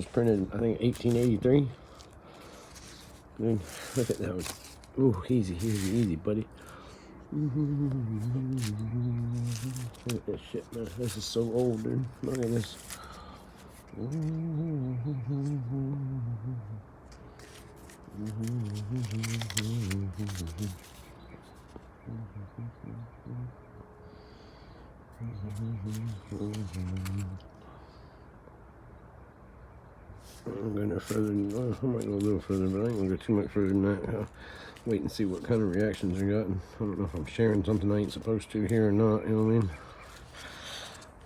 was printed, I think, 1883. Dude, look at that one. Ooh, easy, buddy. Look at this shit, man. This is so old, dude. Look at this. I'm going no further than, I might go a little further, but I ain't gonna go too much further than that. Wait and see what kind of reactions I got. I don't know if I'm sharing something I ain't supposed to here or not, you know what I mean?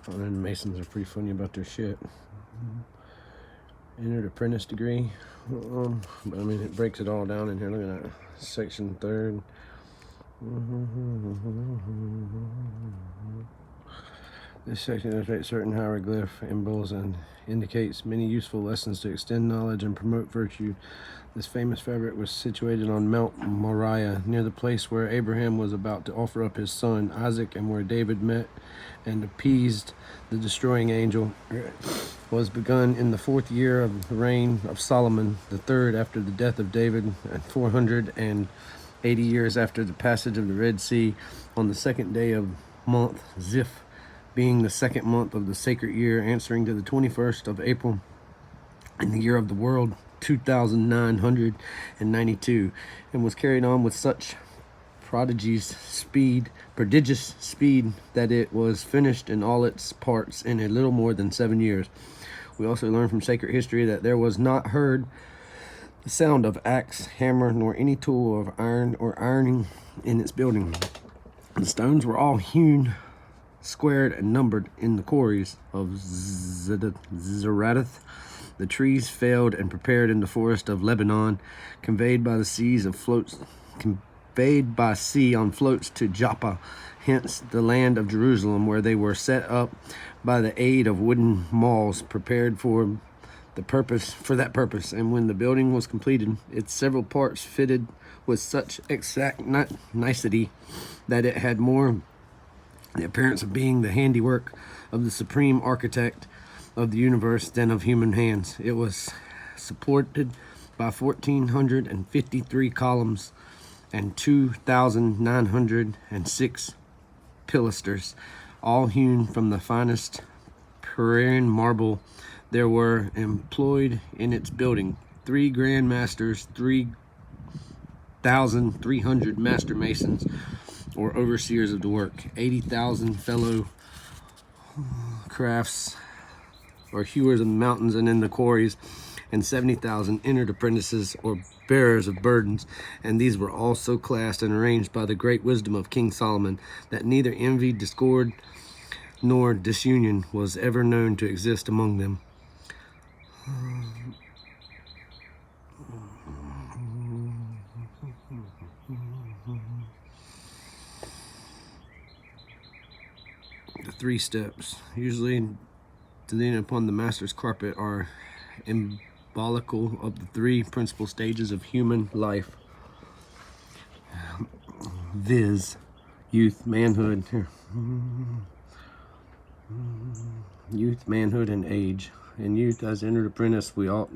And then Masons are pretty funny about their shit. Entered apprentice degree. But I mean, it breaks it all down in here. Look at that. Section 3rd. This section illustrates certain hieroglyph symbols and indicates many useful lessons to extend knowledge and promote virtue. This famous fabric was situated on Mount Moriah, near the place where Abraham was about to offer up his son Isaac, and where David met and appeased the destroying angel. Was begun in the 4th year of the reign of Solomon, the 3rd after the death of David, and 480 years after the passage of the Red Sea, on the 2nd day of month Ziph, being the 2nd month of the sacred year, answering to the 21st of April, in the year of the world 2992, and was carried on with such prodigious speed that it was finished in all its parts in a little more than 7 years. We also learn from sacred history that there was not heard the sound of axe, hammer, nor any tool of iron or ironing in its building. The stones were all hewn, squared, and numbered in the quarries of Zeratath. The trees felled and prepared in the forest of Lebanon, conveyed by sea on floats to Joppa, hence the land of Jerusalem, where they were set up by the aid of wooden mauls prepared for that purpose. And when the building was completed, its several parts fitted with such exact nicety that it had more the appearance of being the handiwork of the supreme architect of the universe than of human hands. It was supported by 1,453 columns and 2,906 pilasters, all hewn from the finest Parian marble. There were employed in its building 3 grand masters, 3,300 master masons, or overseers of the work, 80,000 fellow crafts, or hewers of mountains and in the quarries, and 70,000 entered apprentices, or bearers of burdens. And these were also classed and arranged by the great wisdom of King Solomon, that neither envy, discord, nor disunion was ever known to exist among them. The 3 steps, usually to lean upon the master's carpet, are symbolical of the 3 principal stages of human life, viz. Youth, manhood, and age. In youth, as entered apprentice, we ought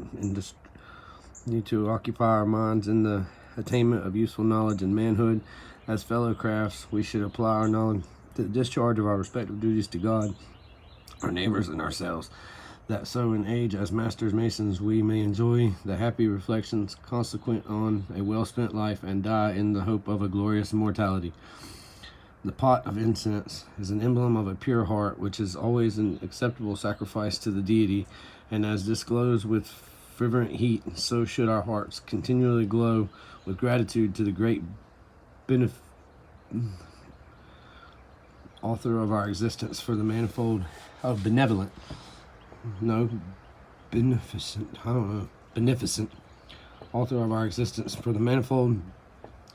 need to occupy our minds in the attainment of useful knowledge. In manhood, as fellow crafts, we should apply our knowledge to the discharge of our respective duties to God, our neighbors, and ourselves, that so in age as masters masons we may enjoy the happy reflections consequent on a well-spent life, and die in the hope of a glorious immortality. The pot of incense is an emblem of a pure heart, which is always an acceptable sacrifice to the deity, and as this glows with fervent heat, so should our hearts continually glow with gratitude to the great author of our existence for the manifold beneficent author of our existence for the manifold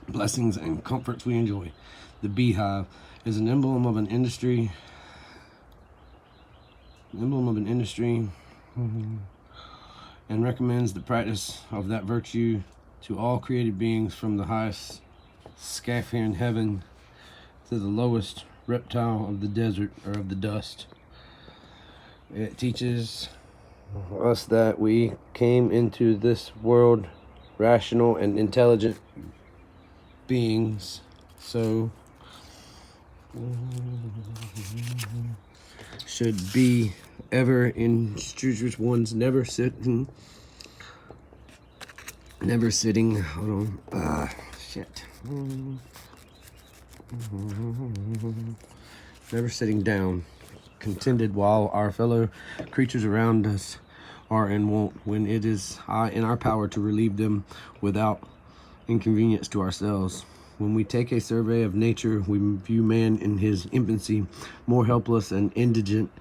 blessings and comforts we enjoy. The beehive is an emblem of an industry, and recommends the practice of that virtue to all created beings, from the highest scaphier in heaven to the lowest reptile of the desert or of the dust. It teaches us that we came into this world rational and intelligent beings, so should be ever in Stooges ones, never sitting, hold on, shit, never sitting down, contented while our fellow creatures around us are in want, when it is in our power to relieve them without inconvenience to ourselves. When we take a survey of nature, we view man in his infancy more helpless and indigent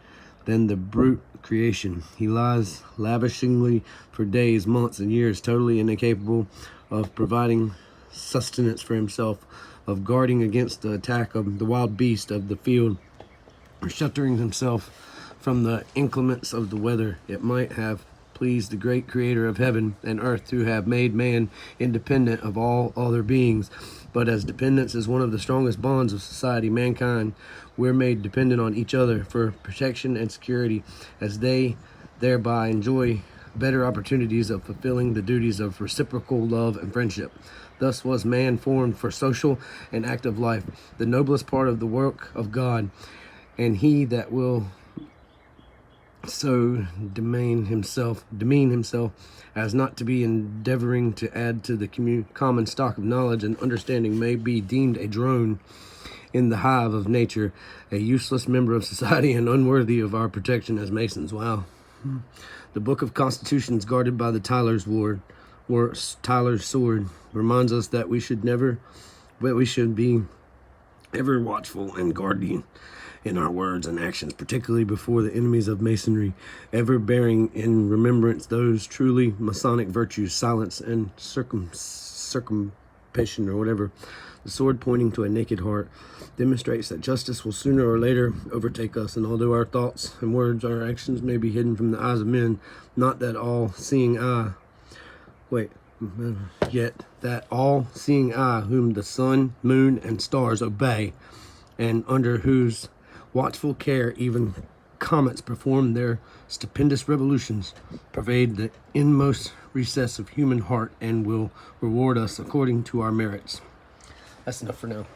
than the brute creation. He lies lavishingly for days, months, and years, totally incapable of providing sustenance for himself, of guarding against the attack of the wild beast of the field, or sheltering himself from the inclements of the weather. It might have pleased the great creator of heaven and earth to have made man independent of all other beings, but as dependence is one of the strongest bonds of society, mankind, we're made dependent on each other for protection and security, as they thereby enjoy better opportunities of fulfilling the duties of reciprocal love and friendship. Thus was man formed for social and active life, the noblest part of the work of God, and he that will so demean himself as not to be endeavoring to add to the common stock of knowledge and understanding may be deemed a drone in the hive of nature, a useless member of society, and unworthy of our protection as Masons. Wow. The Book of Constitutions, guarded by the Tyler's sword, reminds us that we should be ever watchful and guardian in our words and actions, particularly before the enemies of Masonry, ever bearing in remembrance those truly Masonic virtues, silence and circumspection, or whatever. The sword, pointing to a naked heart, demonstrates that justice will sooner or later overtake us, and although our thoughts and words, our actions may be hidden from the eyes of men, not that all-seeing eye, yet that all-seeing eye, whom the sun, moon, and stars obey, and under whose watchful care even comets perform their stupendous revolutions, pervade the inmost recess of human heart, and will reward us according to our merits. That's enough for now.